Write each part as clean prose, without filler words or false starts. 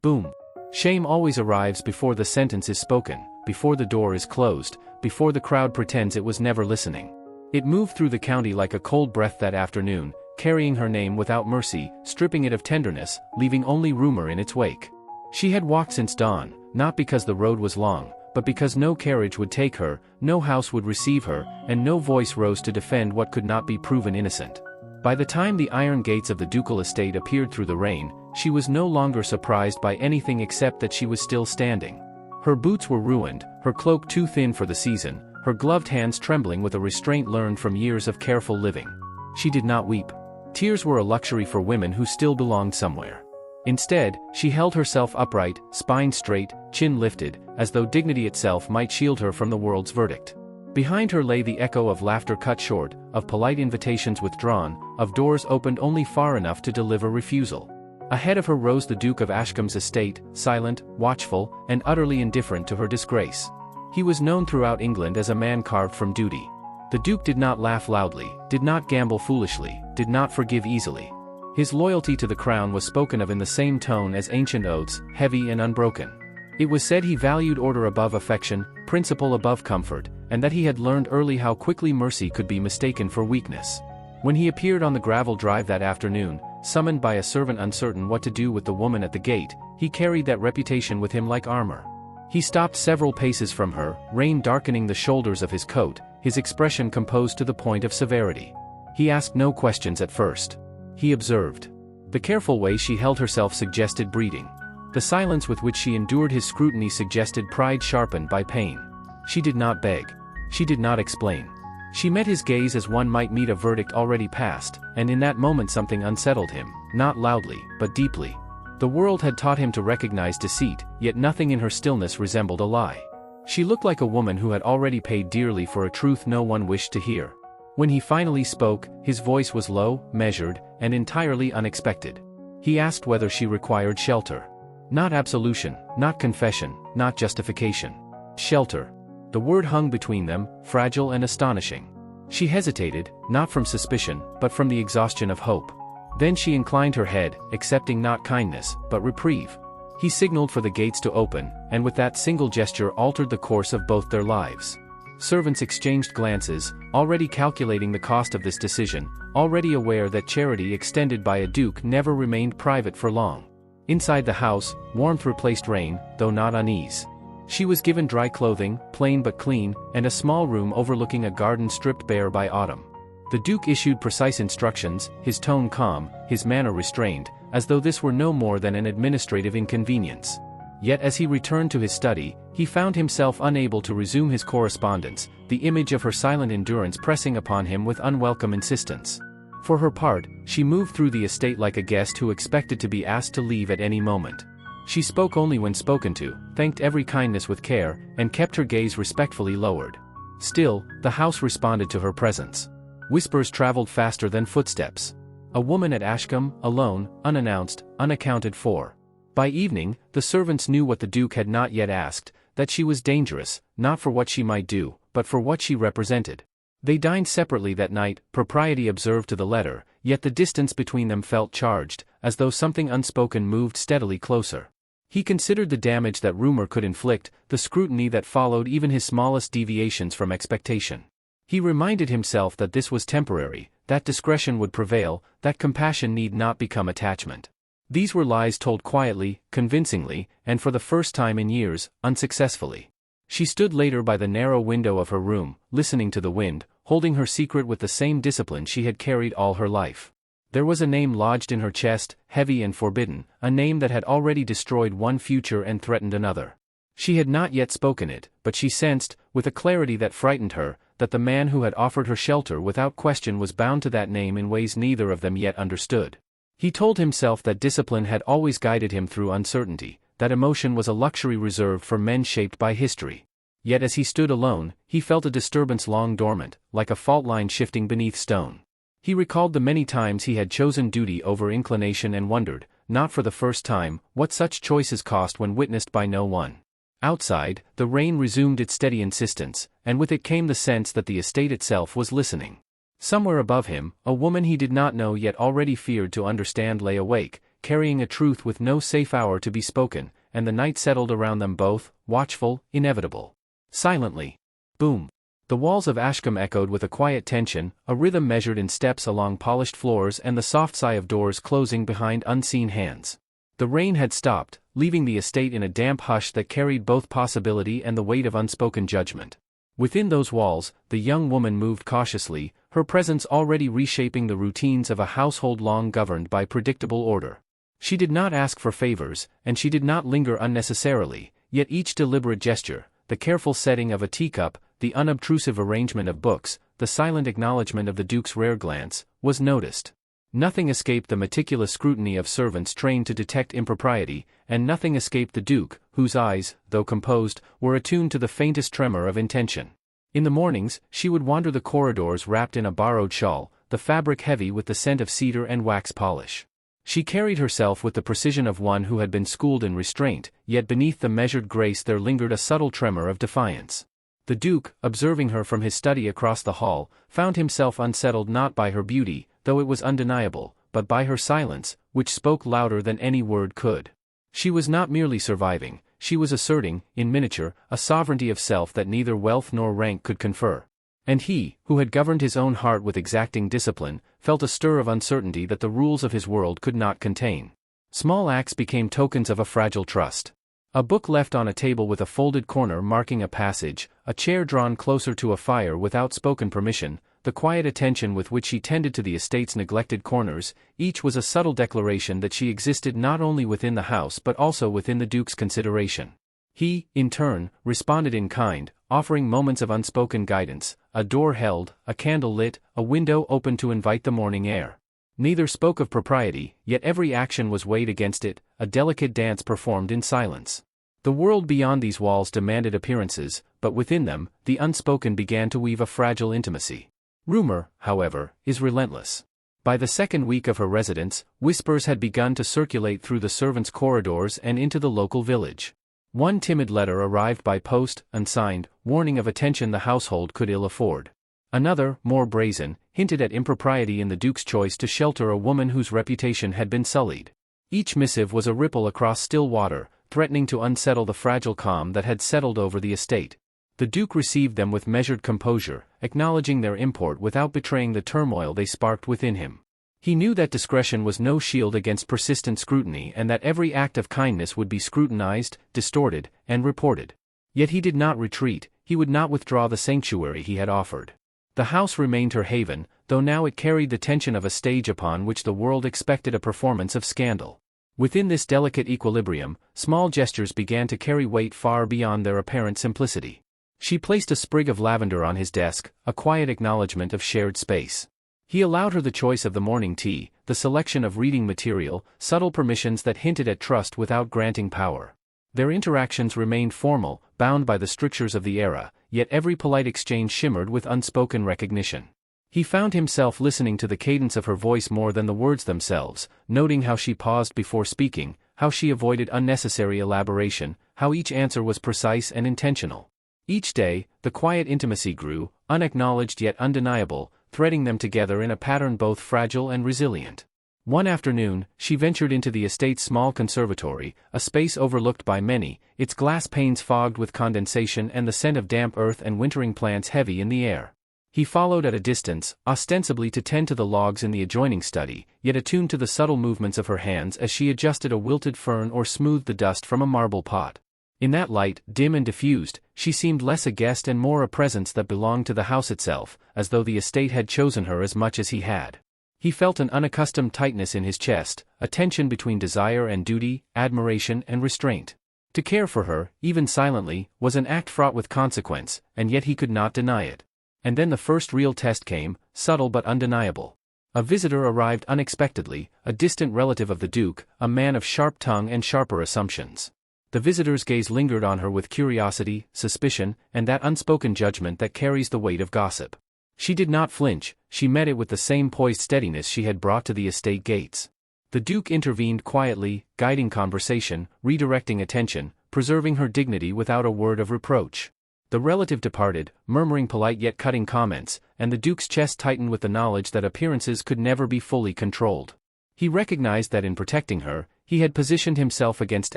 Boom. Shame always arrives before the sentence is spoken, before the door is closed, before the crowd pretends it was never listening. It moved through the county like a cold breath that afternoon, carrying her name without mercy, stripping it of tenderness, leaving only rumor in its wake. She had walked since dawn, not because the road was long, but because no carriage would take her, no house would receive her, and no voice rose to defend what could not be proven innocent. By the time the iron gates of the ducal estate appeared through the rain, she was no longer surprised by anything except that she was still standing. Her boots were ruined, her cloak too thin for the season, her gloved hands trembling with a restraint learned from years of careful living. She did not weep. Tears were a luxury for women who still belonged somewhere. Instead, she held herself upright, spine straight, chin lifted, as though dignity itself might shield her from the world's verdict. Behind her lay the echo of laughter cut short, of polite invitations withdrawn, of doors opened only far enough to deliver refusal. Ahead of her rose the Duke of Ashcombe's estate, silent, watchful, and utterly indifferent to her disgrace. He was known throughout England as a man carved from duty. The Duke did not laugh loudly, did not gamble foolishly, did not forgive easily. His loyalty to the crown was spoken of in the same tone as ancient oaths, heavy and unbroken. It was said he valued order above affection, principle above comfort, and that he had learned early how quickly mercy could be mistaken for weakness. When he appeared on the gravel drive that afternoon, summoned by a servant uncertain what to do with the woman at the gate, he carried that reputation with him like armor. He stopped several paces from her, rain darkening the shoulders of his coat, his expression composed to the point of severity. He asked no questions at first. He observed. The careful way she held herself suggested breeding. The silence with which she endured his scrutiny suggested pride sharpened by pain. She did not beg. She did not explain. She met his gaze as one might meet a verdict already passed, and in that moment something unsettled him, not loudly, but deeply. The world had taught him to recognize deceit, yet nothing in her stillness resembled a lie. She looked like a woman who had already paid dearly for a truth no one wished to hear. When he finally spoke, his voice was low, measured, and entirely unexpected. He asked whether she required shelter. Not absolution, not confession, not justification. Shelter. The word hung between them, fragile and astonishing. She hesitated, not from suspicion, but from the exhaustion of hope. Then she inclined her head, accepting not kindness, but reprieve. He signaled for the gates to open, and with that single gesture altered the course of both their lives. Servants exchanged glances, already calculating the cost of this decision, already aware that charity extended by a duke never remained private for long. Inside the house, warmth replaced rain, though not unease. She was given dry clothing, plain but clean, and a small room overlooking a garden stripped bare by autumn. The Duke issued precise instructions, his tone calm, his manner restrained, as though this were no more than an administrative inconvenience. Yet as he returned to his study, he found himself unable to resume his correspondence, the image of her silent endurance pressing upon him with unwelcome insistence. For her part, she moved through the estate like a guest who expected to be asked to leave at any moment. She spoke only when spoken to, thanked every kindness with care, and kept her gaze respectfully lowered. Still, the house responded to her presence. Whispers traveled faster than footsteps. A woman at Ashcombe, alone, unannounced, unaccounted for. By evening, the servants knew what the Duke had not yet asked, that she was dangerous, not for what she might do, but for what she represented. They dined separately that night, propriety observed to the letter, yet the distance between them felt charged, as though something unspoken moved steadily closer. He considered the damage that rumor could inflict, the scrutiny that followed even his smallest deviations from expectation. He reminded himself that this was temporary, that discretion would prevail, that compassion need not become attachment. These were lies told quietly, convincingly, and for the first time in years, unsuccessfully. She stood later by the narrow window of her room, listening to the wind, holding her secret with the same discipline she had carried all her life. There was a name lodged in her chest, heavy and forbidden, a name that had already destroyed one future and threatened another. She had not yet spoken it, but she sensed, with a clarity that frightened her, that the man who had offered her shelter without question was bound to that name in ways neither of them yet understood. He told himself that discipline had always guided him through uncertainty, that emotion was a luxury reserved for men shaped by history. Yet as he stood alone, he felt a disturbance long dormant, like a fault line shifting beneath stone. He recalled the many times he had chosen duty over inclination and wondered, not for the first time, what such choices cost when witnessed by no one. Outside, the rain resumed its steady insistence, and with it came the sense that the estate itself was listening. Somewhere above him, a woman he did not know yet already feared to understand lay awake, carrying a truth with no safe hour to be spoken, and the night settled around them both, watchful, inevitable. Silently. Boom. The walls of Ashcombe echoed with a quiet tension, a rhythm measured in steps along polished floors and the soft sigh of doors closing behind unseen hands. The rain had stopped, leaving the estate in a damp hush that carried both possibility and the weight of unspoken judgment. Within those walls, the young woman moved cautiously, her presence already reshaping the routines of a household long governed by predictable order. She did not ask for favors, and she did not linger unnecessarily, yet each deliberate gesture, the careful setting of a teacup, the unobtrusive arrangement of books, the silent acknowledgement of the Duke's rare glance, was noticed. Nothing escaped the meticulous scrutiny of servants trained to detect impropriety, and nothing escaped the Duke, whose eyes, though composed, were attuned to the faintest tremor of intention. In the mornings, she would wander the corridors wrapped in a borrowed shawl, the fabric heavy with the scent of cedar and wax polish. She carried herself with the precision of one who had been schooled in restraint, yet beneath the measured grace there lingered a subtle tremor of defiance. The Duke, observing her from his study across the hall, found himself unsettled not by her beauty, though it was undeniable, but by her silence, which spoke louder than any word could. She was not merely surviving, she was asserting, in miniature, a sovereignty of self that neither wealth nor rank could confer. And he, who had governed his own heart with exacting discipline, felt a stir of uncertainty that the rules of his world could not contain. Small acts became tokens of a fragile trust. A book left on a table with a folded corner marking a passage, a chair drawn closer to a fire without spoken permission, the quiet attention with which she tended to the estate's neglected corners, each was a subtle declaration that she existed not only within the house but also within the Duke's consideration. He, in turn, responded in kind, offering moments of unspoken guidance, a door held, a candle lit, a window open to invite the morning air. Neither spoke of propriety, yet every action was weighed against it, a delicate dance performed in silence. The world beyond these walls demanded appearances, but within them, the unspoken began to weave a fragile intimacy. Rumor, however, is relentless. By the second week of her residence, whispers had begun to circulate through the servants' corridors and into the local village. One timid letter arrived by post, unsigned, warning of attention the household could ill afford. Another, more brazen, hinted at impropriety in the Duke's choice to shelter a woman whose reputation had been sullied. Each missive was a ripple across still water, threatening to unsettle the fragile calm that had settled over the estate. The Duke received them with measured composure, acknowledging their import without betraying the turmoil they sparked within him. He knew that discretion was no shield against persistent scrutiny and that every act of kindness would be scrutinized, distorted, and reported. Yet he did not retreat, he would not withdraw the sanctuary he had offered. The house remained her haven, though now it carried the tension of a stage upon which the world expected a performance of scandal. Within this delicate equilibrium, small gestures began to carry weight far beyond their apparent simplicity. She placed a sprig of lavender on his desk, a quiet acknowledgement of shared space. He allowed her the choice of the morning tea, the selection of reading material, subtle permissions that hinted at trust without granting power. Their interactions remained formal, bound by the strictures of the era, yet every polite exchange shimmered with unspoken recognition. He found himself listening to the cadence of her voice more than the words themselves, noting how she paused before speaking, how she avoided unnecessary elaboration, how each answer was precise and intentional. Each day, the quiet intimacy grew, unacknowledged yet undeniable, threading them together in a pattern both fragile and resilient. One afternoon, she ventured into the estate's small conservatory, a space overlooked by many, its glass panes fogged with condensation and the scent of damp earth and wintering plants heavy in the air. He followed at a distance, ostensibly to tend to the logs in the adjoining study, yet attuned to the subtle movements of her hands as she adjusted a wilted fern or smoothed the dust from a marble pot. In that light, dim and diffused, she seemed less a guest and more a presence that belonged to the house itself, as though the estate had chosen her as much as he had. He felt an unaccustomed tightness in his chest, a tension between desire and duty, admiration and restraint. To care for her, even silently, was an act fraught with consequence, and yet he could not deny it. And then the first real test came, subtle but undeniable. A visitor arrived unexpectedly, a distant relative of the Duke, a man of sharp tongue and sharper assumptions. The visitor's gaze lingered on her with curiosity, suspicion, and that unspoken judgment that carries the weight of gossip. She did not flinch, she met it with the same poised steadiness she had brought to the estate gates. The Duke intervened quietly, guiding conversation, redirecting attention, preserving her dignity without a word of reproach. The relative departed, murmuring polite yet cutting comments, and the Duke's chest tightened with the knowledge that appearances could never be fully controlled. He recognized that in protecting her, he had positioned himself against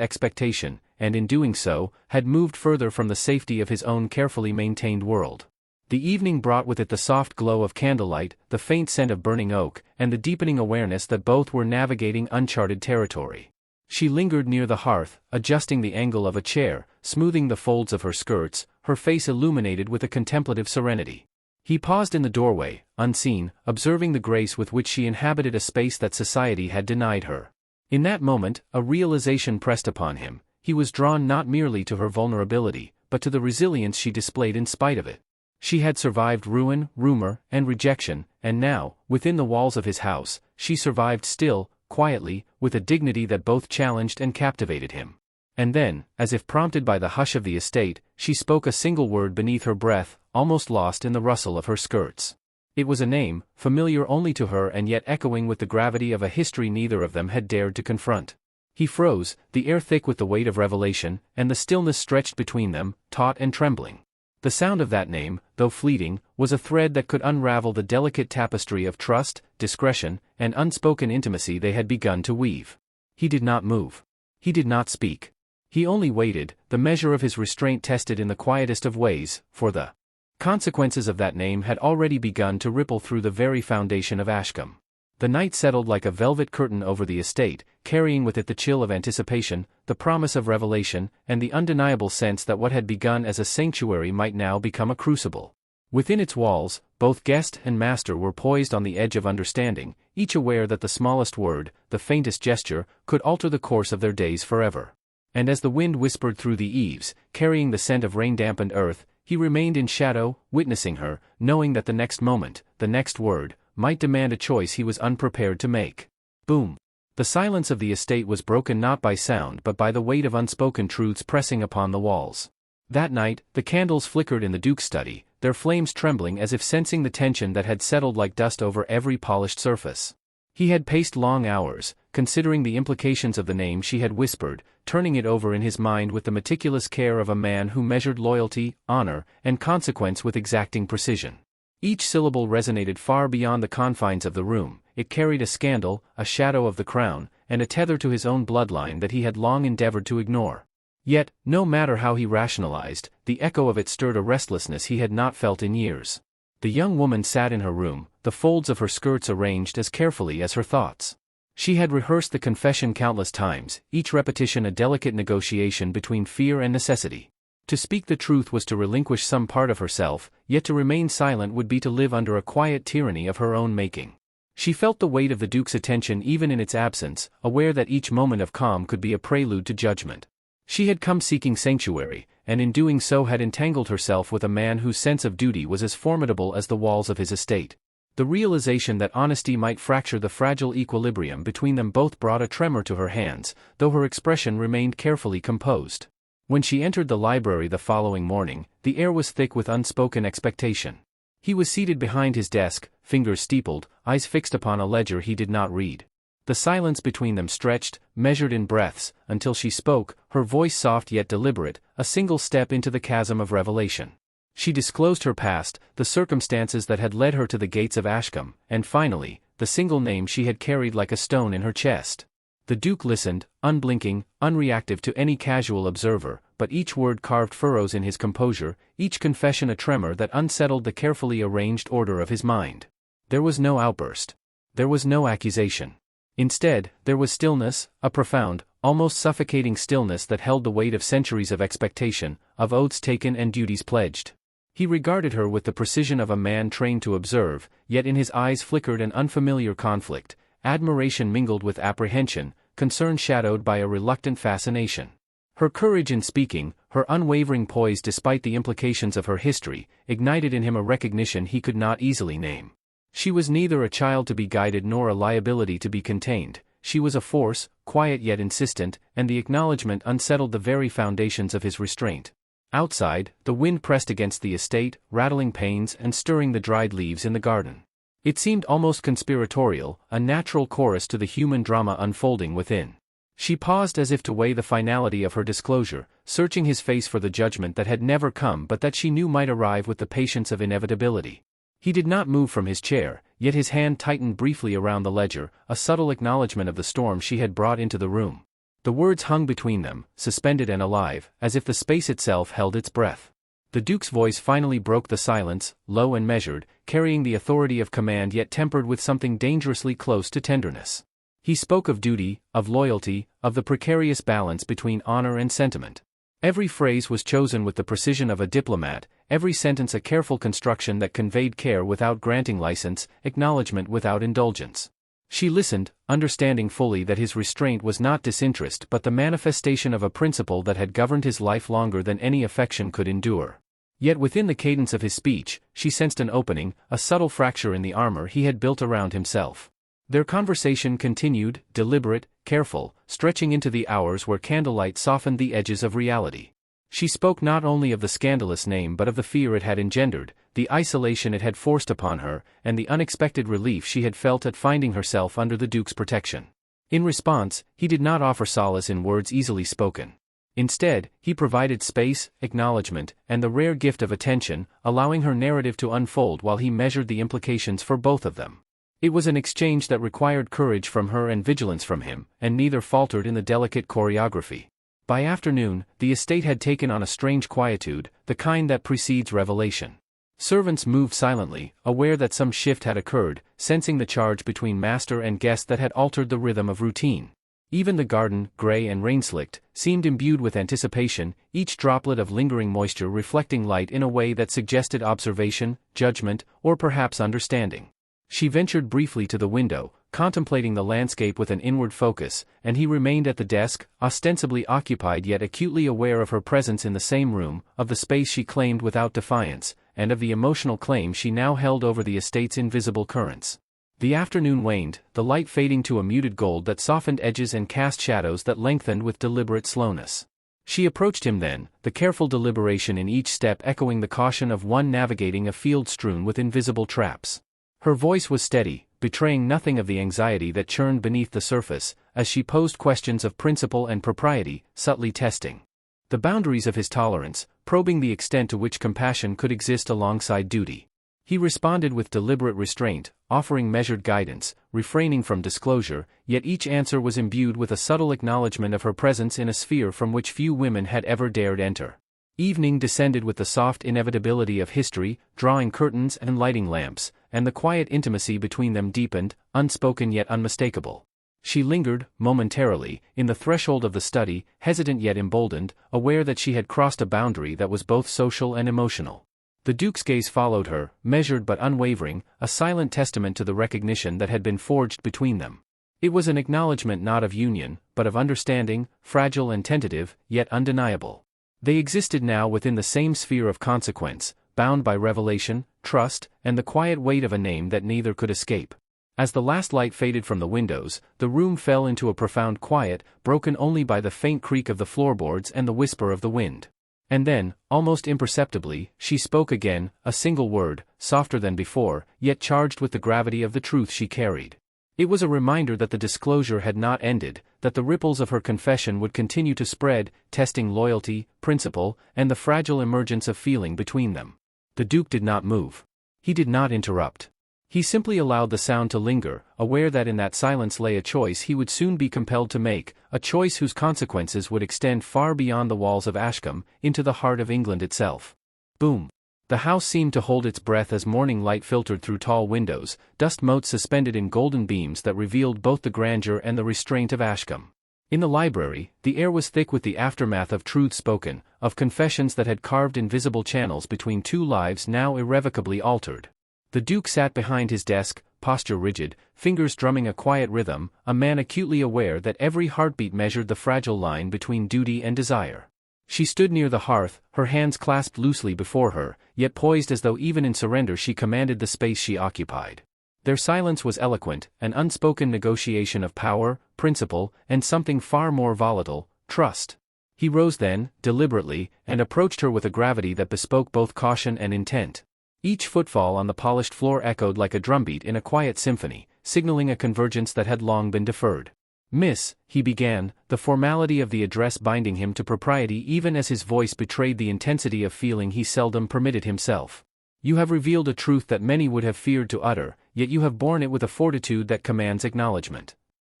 expectation, and in doing so, had moved further from the safety of his own carefully maintained world. The evening brought with it the soft glow of candlelight, the faint scent of burning oak, and the deepening awareness that both were navigating uncharted territory. She lingered near the hearth, adjusting the angle of a chair, smoothing the folds of her skirts, her face illuminated with a contemplative serenity. He paused in the doorway, unseen, observing the grace with which she inhabited a space that society had denied her. In that moment, a realization pressed upon him. He was drawn not merely to her vulnerability, but to the resilience she displayed in spite of it. She had survived ruin, rumor, and rejection, and now, within the walls of his house, she survived still, quietly, with a dignity that both challenged and captivated him. And then, as if prompted by the hush of the estate, she spoke a single word beneath her breath, almost lost in the rustle of her skirts. It was a name, familiar only to her and yet echoing with the gravity of a history neither of them had dared to confront. He froze, the air thick with the weight of revelation, and the stillness stretched between them, taut and trembling. The sound of that name, though fleeting, was a thread that could unravel the delicate tapestry of trust, discretion, and unspoken intimacy they had begun to weave. He did not move. He did not speak. He only waited, the measure of his restraint tested in the quietest of ways, for the consequences of that name had already begun to ripple through the very foundation of Ashcombe. The night settled like a velvet curtain over the estate, carrying with it the chill of anticipation, the promise of revelation, and the undeniable sense that what had begun as a sanctuary might now become a crucible. Within its walls, both guest and master were poised on the edge of understanding, each aware that the smallest word, the faintest gesture, could alter the course of their days forever. And as the wind whispered through the eaves, carrying the scent of rain-dampened earth, he remained in shadow, witnessing her, knowing that the next moment, the next word, might demand a choice he was unprepared to make. Boom! The silence of the estate was broken not by sound but by the weight of unspoken truths pressing upon the walls. That night, the candles flickered in the Duke's study, their flames trembling as if sensing the tension that had settled like dust over every polished surface. He had paced long hours, considering the implications of the name she had whispered, turning it over in his mind with the meticulous care of a man who measured loyalty, honor, and consequence with exacting precision. Each syllable resonated far beyond the confines of the room. It carried a scandal, a shadow of the crown, and a tether to his own bloodline that he had long endeavored to ignore. Yet, no matter how he rationalized, the echo of it stirred a restlessness he had not felt in years. The young woman sat in her room, the folds of her skirts arranged as carefully as her thoughts. She had rehearsed the confession countless times, each repetition a delicate negotiation between fear and necessity. To speak the truth was to relinquish some part of herself, yet to remain silent would be to live under a quiet tyranny of her own making. She felt the weight of the Duke's attention even in its absence, aware that each moment of calm could be a prelude to judgment. She had come seeking sanctuary, and in doing so had entangled herself with a man whose sense of duty was as formidable as the walls of his estate. The realization that honesty might fracture the fragile equilibrium between them both brought a tremor to her hands, though her expression remained carefully composed. When she entered the library the following morning, the air was thick with unspoken expectation. He was seated behind his desk, fingers steepled, eyes fixed upon a ledger he did not read. The silence between them stretched, measured in breaths, until she spoke, her voice soft yet deliberate, a single step into the chasm of revelation. She disclosed her past, the circumstances that had led her to the gates of Ashcombe, and finally, the single name she had carried like a stone in her chest. The Duke listened, unblinking, unreactive to any casual observer, but each word carved furrows in his composure, each confession a tremor that unsettled the carefully arranged order of his mind. There was no outburst. There was no accusation. Instead, there was stillness, a profound, almost suffocating stillness that held the weight of centuries of expectation, of oaths taken and duties pledged. He regarded her with the precision of a man trained to observe, yet in his eyes flickered an unfamiliar conflict, admiration mingled with apprehension, concern shadowed by a reluctant fascination. Her courage in speaking, her unwavering poise despite the implications of her history, ignited in him a recognition he could not easily name. She was neither a child to be guided nor a liability to be contained. She was a force, quiet yet insistent, and the acknowledgement unsettled the very foundations of his restraint. Outside, the wind pressed against the estate, rattling panes and stirring the dried leaves in the garden. It seemed almost conspiratorial, a natural chorus to the human drama unfolding within. She paused as if to weigh the finality of her disclosure, searching his face for the judgment that had never come but that she knew might arrive with the patience of inevitability. He did not move from his chair, yet his hand tightened briefly around the ledger, a subtle acknowledgement of the storm she had brought into the room. The words hung between them, suspended and alive, as if the space itself held its breath. The Duke's voice finally broke the silence, low and measured, carrying the authority of command yet tempered with something dangerously close to tenderness. He spoke of duty, of loyalty, of the precarious balance between honor and sentiment. Every phrase was chosen with the precision of a diplomat, every sentence a careful construction that conveyed care without granting license, acknowledgement without indulgence. She listened, understanding fully that his restraint was not disinterest but the manifestation of a principle that had governed his life longer than any affection could endure. Yet within the cadence of his speech, she sensed an opening, a subtle fracture in the armor he had built around himself. Their conversation continued, deliberate, careful, stretching into the hours where candlelight softened the edges of reality. She spoke not only of the scandalous name but of the fear it had engendered, the isolation it had forced upon her, and the unexpected relief she had felt at finding herself under the Duke's protection. In response, he did not offer solace in words easily spoken. Instead, he provided space, acknowledgement, and the rare gift of attention, allowing her narrative to unfold while he measured the implications for both of them. It was an exchange that required courage from her and vigilance from him, and neither faltered in the delicate choreography. By afternoon, the estate had taken on a strange quietude, the kind that precedes revelation. Servants moved silently, aware that some shift had occurred, sensing the charge between master and guest that had altered the rhythm of routine. Even the garden, grey and rain-slicked, seemed imbued with anticipation, each droplet of lingering moisture reflecting light in a way that suggested observation, judgment, or perhaps understanding. She ventured briefly to the window, contemplating the landscape with an inward focus, and he remained at the desk, ostensibly occupied yet acutely aware of her presence in the same room, of the space she claimed without defiance, and of the emotional claim she now held over the estate's invisible currents. The afternoon waned, the light fading to a muted gold that softened edges and cast shadows that lengthened with deliberate slowness. She approached him then, the careful deliberation in each step echoing the caution of one navigating a field strewn with invisible traps. Her voice was steady, betraying nothing of the anxiety that churned beneath the surface, as she posed questions of principle and propriety, subtly testing the boundaries of his tolerance, probing the extent to which compassion could exist alongside duty. He responded with deliberate restraint, offering measured guidance, refraining from disclosure, yet each answer was imbued with a subtle acknowledgement of her presence in a sphere from which few women had ever dared enter. Evening descended with the soft inevitability of history, drawing curtains and lighting lamps, and the quiet intimacy between them deepened, unspoken yet unmistakable. She lingered, momentarily, in the threshold of the study, hesitant yet emboldened, aware that she had crossed a boundary that was both social and emotional. The Duke's gaze followed her, measured but unwavering, a silent testament to the recognition that had been forged between them. It was an acknowledgement not of union, but of understanding, fragile and tentative, yet undeniable. They existed now within the same sphere of consequence, bound by revelation, trust, and the quiet weight of a name that neither could escape. As the last light faded from the windows, the room fell into a profound quiet, broken only by the faint creak of the floorboards and the whisper of the wind. And then, almost imperceptibly, she spoke again, a single word, softer than before, yet charged with the gravity of the truth she carried. It was a reminder that the disclosure had not ended, that the ripples of her confession would continue to spread, testing loyalty, principle, and the fragile emergence of feeling between them. The Duke did not move. He did not interrupt. He simply allowed the sound to linger, aware that in that silence lay a choice he would soon be compelled to make, a choice whose consequences would extend far beyond the walls of Ashcombe, into the heart of England itself. Boom! The house seemed to hold its breath as morning light filtered through tall windows, dust motes suspended in golden beams that revealed both the grandeur and the restraint of Ashcombe. In the library, the air was thick with the aftermath of truths spoken, of confessions that had carved invisible channels between two lives now irrevocably altered. The Duke sat behind his desk, posture rigid, fingers drumming a quiet rhythm, a man acutely aware that every heartbeat measured the fragile line between duty and desire. She stood near the hearth, her hands clasped loosely before her, yet poised as though even in surrender she commanded the space she occupied. Their silence was eloquent, an unspoken negotiation of power, principle, and something far more volatile, trust. He rose then, deliberately, and approached her with a gravity that bespoke both caution and intent. Each footfall on the polished floor echoed like a drumbeat in a quiet symphony, signaling a convergence that had long been deferred. "Miss," he began, the formality of the address binding him to propriety even as his voice betrayed the intensity of feeling he seldom permitted himself. You have revealed a truth that many would have feared to utter, yet you have borne it with a fortitude that commands acknowledgement."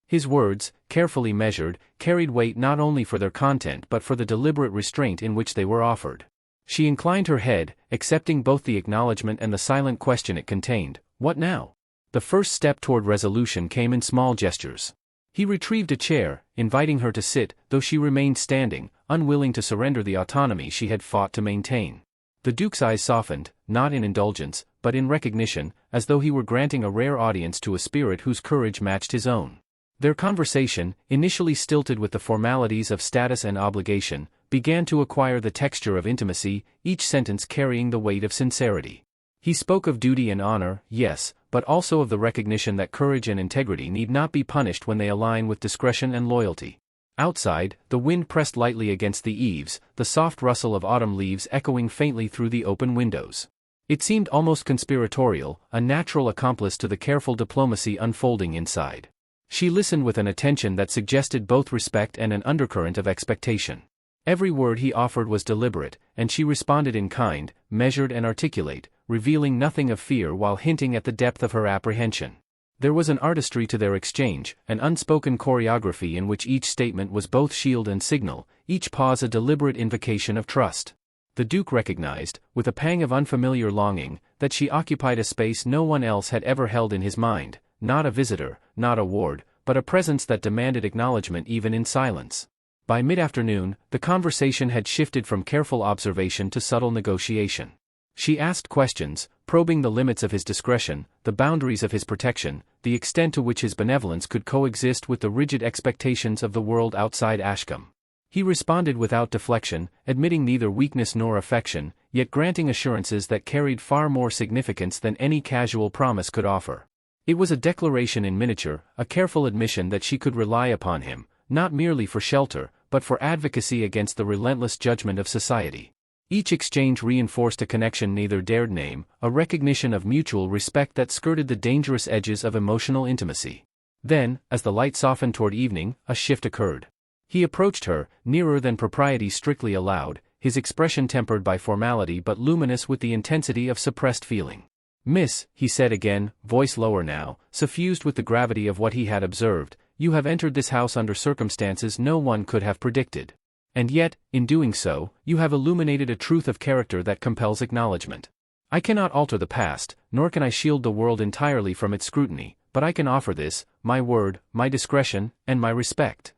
His words, carefully measured, carried weight not only for their content but for the deliberate restraint in which they were offered. She inclined her head, accepting both the acknowledgement and the silent question it contained. What now? The first step toward resolution came in small gestures. He retrieved a chair, inviting her to sit, though she remained standing, unwilling to surrender the autonomy she had fought to maintain. The Duke's eyes softened, not in indulgence, but in recognition, as though he were granting a rare audience to a spirit whose courage matched his own. Their conversation, initially stilted with the formalities of status and obligation, began to acquire the texture of intimacy, each sentence carrying the weight of sincerity. He spoke of duty and honor, yes, but also of the recognition that courage and integrity need not be punished when they align with discretion and loyalty. Outside, the wind pressed lightly against the eaves, the soft rustle of autumn leaves echoing faintly through the open windows. It seemed almost conspiratorial, a natural accomplice to the careful diplomacy unfolding inside. She listened with an attention that suggested both respect and an undercurrent of expectation. Every word he offered was deliberate, and she responded in kind, measured and articulate, revealing nothing of fear while hinting at the depth of her apprehension. There was an artistry to their exchange, an unspoken choreography in which each statement was both shield and signal, each pause a deliberate invocation of trust. The Duke recognized, with a pang of unfamiliar longing, that she occupied a space no one else had ever held in his mind, not a visitor, not a ward, but a presence that demanded acknowledgement even in silence. By mid-afternoon, the conversation had shifted from careful observation to subtle negotiation. She asked questions, probing the limits of his discretion, the boundaries of his protection, the extent to which his benevolence could coexist with the rigid expectations of the world outside Ashcombe. He responded without deflection, admitting neither weakness nor affection, yet granting assurances that carried far more significance than any casual promise could offer. It was a declaration in miniature, a careful admission that she could rely upon him, not merely for shelter, but for advocacy against the relentless judgment of society. Each exchange reinforced a connection neither dared name, a recognition of mutual respect that skirted the dangerous edges of emotional intimacy. Then, as the light softened toward evening, a shift occurred. He approached her, nearer than propriety strictly allowed, his expression tempered by formality but luminous with the intensity of suppressed feeling. "Miss," he said again, voice lower now, suffused with the gravity of what he had observed, "you have entered this house under circumstances no one could have predicted. And yet, in doing so, you have illuminated a truth of character that compels acknowledgement. I cannot alter the past, nor can I shield the world entirely from its scrutiny, but I can offer this, my word, my discretion, and my respect."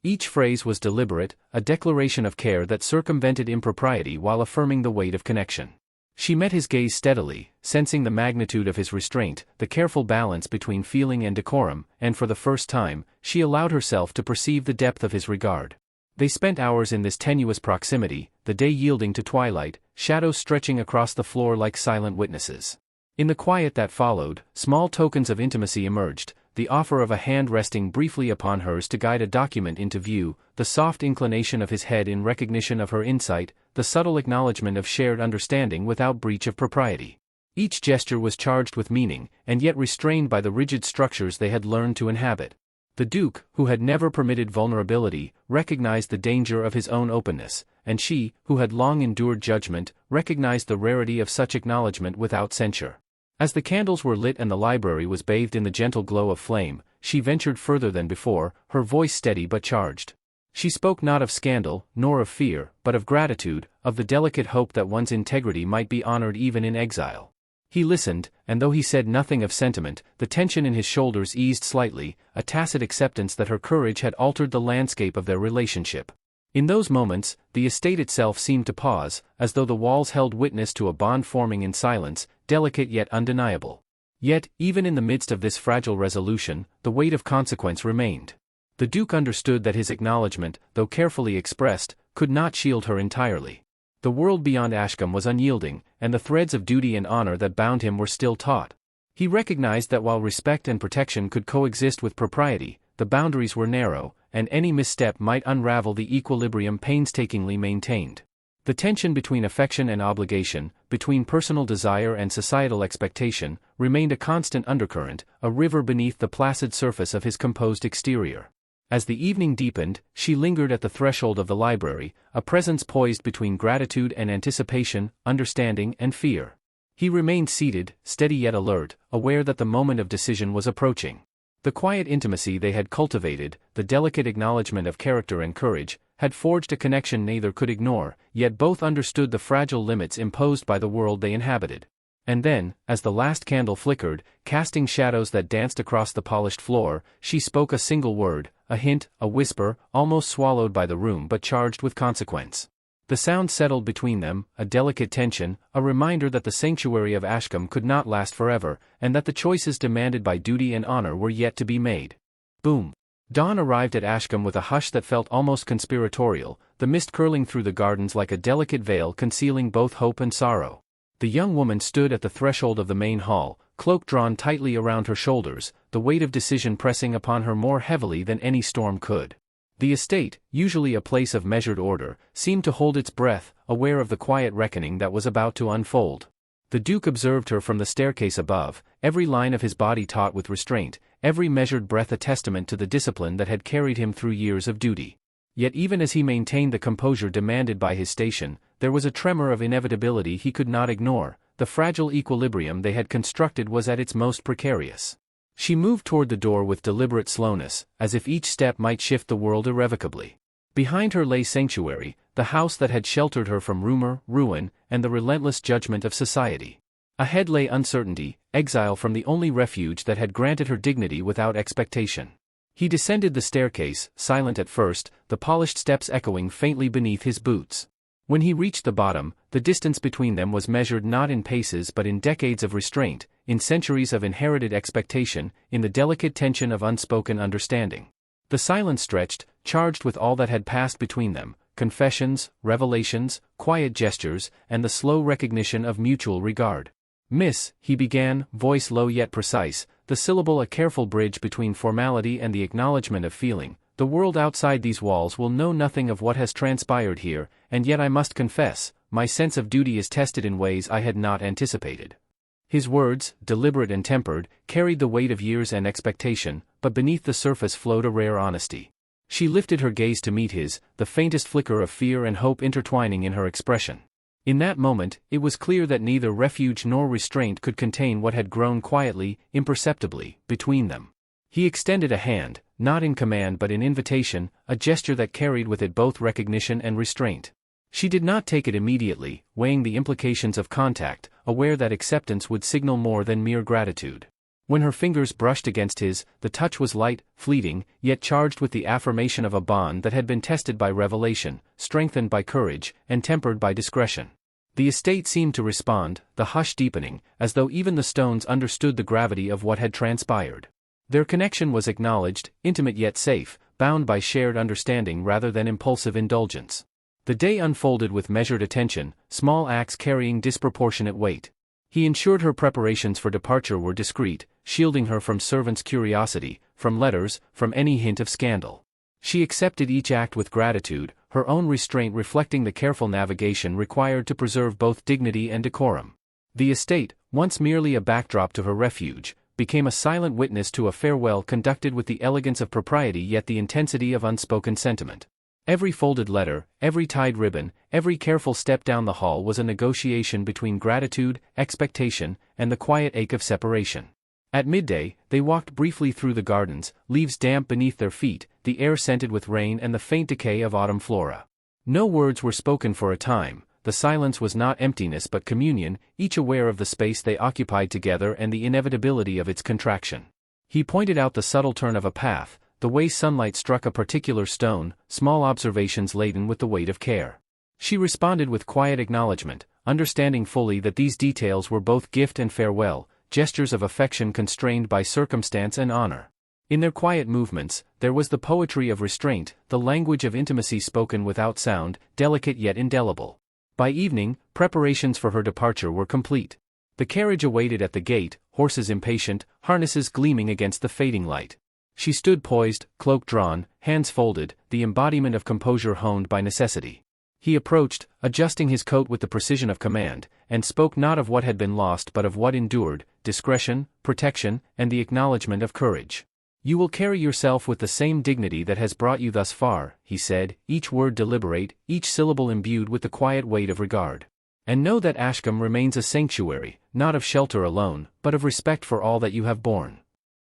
Each phrase was deliberate, a declaration of care that circumvented impropriety while affirming the weight of connection. She met his gaze steadily, sensing the magnitude of his restraint, the careful balance between feeling and decorum, and for the first time, she allowed herself to perceive the depth of his regard. They spent hours in this tenuous proximity, the day yielding to twilight, shadows stretching across the floor like silent witnesses. In the quiet that followed, small tokens of intimacy emerged, the offer of a hand resting briefly upon hers to guide a document into view, the soft inclination of his head in recognition of her insight, the subtle acknowledgement of shared understanding without breach of propriety. Each gesture was charged with meaning, and yet restrained by the rigid structures they had learned to inhabit. The Duke, who had never permitted vulnerability, recognized the danger of his own openness, and she, who had long endured judgment, recognized the rarity of such acknowledgement without censure. As the candles were lit and the library was bathed in the gentle glow of flame, she ventured further than before, her voice steady but charged. She spoke not of scandal, nor of fear, but of gratitude, of the delicate hope that one's integrity might be honored even in exile. He listened, and though he said nothing of sentiment, the tension in his shoulders eased slightly, a tacit acceptance that her courage had altered the landscape of their relationship. In those moments, the estate itself seemed to pause, as though the walls held witness to a bond forming in silence, delicate yet undeniable. Yet, even in the midst of this fragile resolution, the weight of consequence remained. The Duke understood that his acknowledgement, though carefully expressed, could not shield her entirely. The world beyond Ashcombe was unyielding, and the threads of duty and honor that bound him were still taut. He recognized that while respect and protection could coexist with propriety, the boundaries were narrow, and any misstep might unravel the equilibrium painstakingly maintained. The tension between affection and obligation, between personal desire and societal expectation, remained a constant undercurrent, a river beneath the placid surface of his composed exterior. As the evening deepened, she lingered at the threshold of the library, a presence poised between gratitude and anticipation, understanding and fear. He remained seated, steady yet alert, aware that the moment of decision was approaching. The quiet intimacy they had cultivated, the delicate acknowledgement of character and courage, had forged a connection neither could ignore, yet both understood the fragile limits imposed by the world they inhabited. And then, as the last candle flickered, casting shadows that danced across the polished floor, she spoke a single word, a hint, a whisper, almost swallowed by the room but charged with consequence. The sound settled between them, a delicate tension, a reminder that the sanctuary of Ashcombe could not last forever, and that the choices demanded by duty and honor were yet to be made. Boom. Dawn arrived at Ashcombe with a hush that felt almost conspiratorial, the mist curling through the gardens like a delicate veil concealing both hope and sorrow. The young woman stood at the threshold of the main hall, cloak drawn tightly around her shoulders, the weight of decision pressing upon her more heavily than any storm could. The estate, usually a place of measured order, seemed to hold its breath, aware of the quiet reckoning that was about to unfold. The Duke observed her from the staircase above, every line of his body taut with restraint, every measured breath a testament to the discipline that had carried him through years of duty. Yet even as he maintained the composure demanded by his station, there was a tremor of inevitability he could not ignore. The fragile equilibrium they had constructed was at its most precarious. She moved toward the door with deliberate slowness, as if each step might shift the world irrevocably. Behind her lay sanctuary, the house that had sheltered her from rumor, ruin, and the relentless judgment of society. Ahead lay uncertainty, exile from the only refuge that had granted her dignity without expectation. He descended the staircase, silent at first, the polished steps echoing faintly beneath his boots. When he reached the bottom, the distance between them was measured not in paces but in decades of restraint, in centuries of inherited expectation, in the delicate tension of unspoken understanding. The silence stretched, charged with all that had passed between them, confessions, revelations, quiet gestures, and the slow recognition of mutual regard. "Miss," he began, voice low yet precise, the syllable a careful bridge between formality and the acknowledgement of feeling. "The world outside these walls will know nothing of what has transpired here, and yet I must confess, my sense of duty is tested in ways I had not anticipated." His words, deliberate and tempered, carried the weight of years and expectation, but beneath the surface flowed a rare honesty. She lifted her gaze to meet his, the faintest flicker of fear and hope intertwining in her expression. In that moment, it was clear that neither refuge nor restraint could contain what had grown quietly, imperceptibly, between them. He extended a hand, not in command but in invitation, a gesture that carried with it both recognition and restraint. She did not take it immediately, weighing the implications of contact, aware that acceptance would signal more than mere gratitude. When her fingers brushed against his, the touch was light, fleeting, yet charged with the affirmation of a bond that had been tested by revelation, strengthened by courage, and tempered by discretion. The estate seemed to respond, the hush deepening, as though even the stones understood the gravity of what had transpired. Their connection was acknowledged, intimate yet safe, bound by shared understanding rather than impulsive indulgence. The day unfolded with measured attention, small acts carrying disproportionate weight. He ensured her preparations for departure were discreet, shielding her from servants' curiosity, from letters, from any hint of scandal. She accepted each act with gratitude, her own restraint reflecting the careful navigation required to preserve both dignity and decorum. The estate, once merely a backdrop to her refuge, became a silent witness to a farewell conducted with the elegance of propriety yet the intensity of unspoken sentiment. Every folded letter, every tied ribbon, every careful step down the hall was a negotiation between gratitude, expectation, and the quiet ache of separation. At midday, they walked briefly through the gardens, leaves damp beneath their feet, the air scented with rain and the faint decay of autumn flora. No words were spoken for a time. The silence was not emptiness but communion, each aware of the space they occupied together and the inevitability of its contraction. He pointed out the subtle turn of a path, the way sunlight struck a particular stone, small observations laden with the weight of care. She responded with quiet acknowledgement, understanding fully that these details were both gift and farewell, gestures of affection constrained by circumstance and honor. In their quiet movements, there was the poetry of restraint, the language of intimacy spoken without sound, delicate yet indelible. By evening, preparations for her departure were complete. The carriage awaited at the gate, horses impatient, harnesses gleaming against the fading light. She stood poised, cloak drawn, hands folded, the embodiment of composure honed by necessity. He approached, adjusting his coat with the precision of command, and spoke not of what had been lost but of what endured, discretion, protection, and the acknowledgement of courage. "You will carry yourself with the same dignity that has brought you thus far," he said, each word deliberate, each syllable imbued with the quiet weight of regard. And know that Ashcombe remains a sanctuary, not of shelter alone, but of respect for all that you have borne."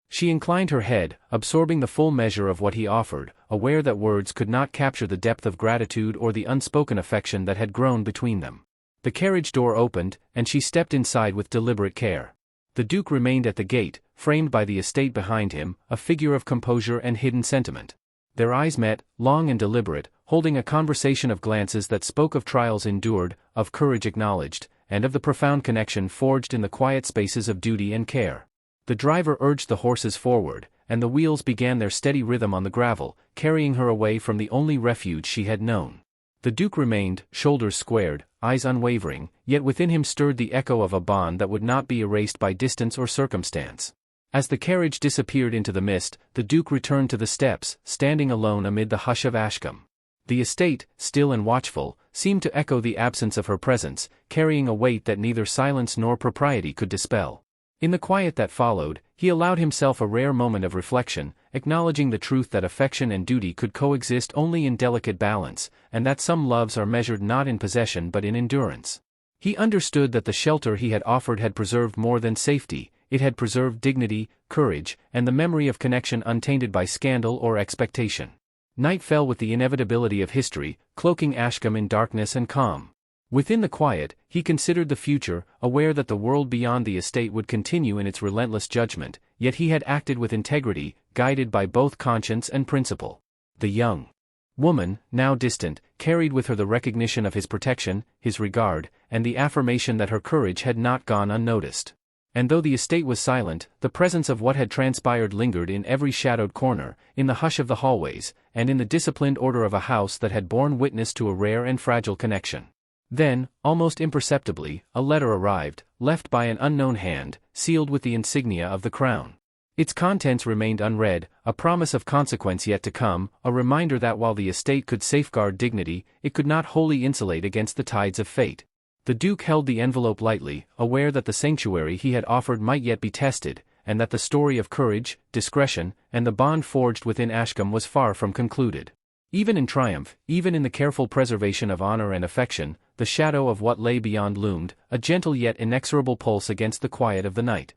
She inclined her head, absorbing the full measure of what he offered, aware that words could not capture the depth of gratitude or the unspoken affection that had grown between them. The carriage door opened, and she stepped inside with deliberate care. The Duke remained at the gate, framed by the estate behind him, a figure of composure and hidden sentiment. Their eyes met, long and deliberate, holding a conversation of glances that spoke of trials endured, of courage acknowledged, and of the profound connection forged in the quiet spaces of duty and care. The driver urged the horses forward, and the wheels began their steady rhythm on the gravel, carrying her away from the only refuge she had known. The Duke remained, shoulders squared, eyes unwavering, yet within him stirred the echo of a bond that would not be erased by distance or circumstance. As the carriage disappeared into the mist, the Duke returned to the steps, standing alone amid the hush of Ashcombe. The estate, still and watchful, seemed to echo the absence of her presence, carrying a weight that neither silence nor propriety could dispel. In the quiet that followed, he allowed himself a rare moment of reflection, acknowledging the truth that affection and duty could coexist only in delicate balance, and that some loves are measured not in possession but in endurance. He understood that the shelter he had offered had preserved more than safety, it had preserved dignity, courage, and the memory of connection untainted by scandal or expectation. Night fell with the inevitability of history, cloaking Ashcombe in darkness and calm. Within the quiet, he considered the future, aware that the world beyond the estate would continue in its relentless judgment, yet he had acted with integrity, guided by both conscience and principle. The young woman, now distant, carried with her the recognition of his protection, his regard, and the affirmation that her courage had not gone unnoticed. And though the estate was silent, the presence of what had transpired lingered in every shadowed corner, in the hush of the hallways, and in the disciplined order of a house that had borne witness to a rare and fragile connection. Then, almost imperceptibly, a letter arrived, left by an unknown hand, sealed with the insignia of the crown. Its contents remained unread, a promise of consequence yet to come, a reminder that while the estate could safeguard dignity, it could not wholly insulate against the tides of fate. The Duke held the envelope lightly, aware that the sanctuary he had offered might yet be tested, and that the story of courage, discretion, and the bond forged within Ashcombe was far from concluded. Even in triumph, even in the careful preservation of honor and affection, the shadow of what lay beyond loomed, a gentle yet inexorable pulse against the quiet of the night.